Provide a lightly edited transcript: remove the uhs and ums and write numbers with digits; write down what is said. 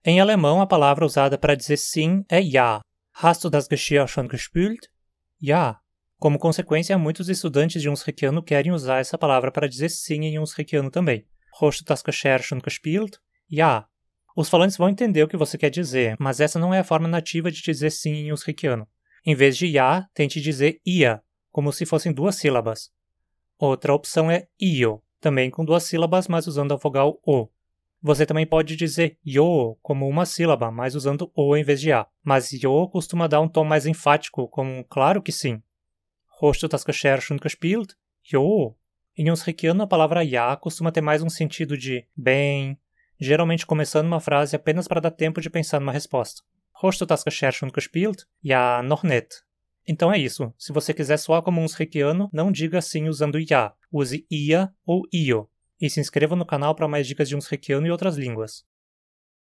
Em alemão, a palavra usada para dizer sim é ja. Hast du das Geschirr schon gespült? Ja. Como consequência, muitos estudantes de Hunsrückiano querem usar essa palavra para dizer sim em Hunsrückiano também. Hast du das Geschirr schon gespielt? Ja. Os falantes vão entender o que você quer dizer, mas essa não é a forma nativa de dizer sim em Hunsrückiano. Em vez de ja, tente dizer ia, como se fossem duas sílabas. Outra opção é io, também com duas sílabas, mas usando a vogal o. Você também pode dizer yo como uma sílaba, mas usando o em vez de a. Mas yo costuma dar um tom mais enfático, como claro que sim. Hast du das Geschirr schon gespielt? Jo. Em Hunsrückiano, a palavra ja costuma ter mais um sentido de bem, geralmente começando uma frase apenas para dar tempo de pensar numa resposta. Hast du das Geschirr schon gespielt? Ja, noch nicht. Então é isso. Se você quiser soar como um Hunsrückiano, não diga assim usando ja. Use ia ou io. E se inscreva no canal para mais dicas de Hunsrückiano e outras línguas.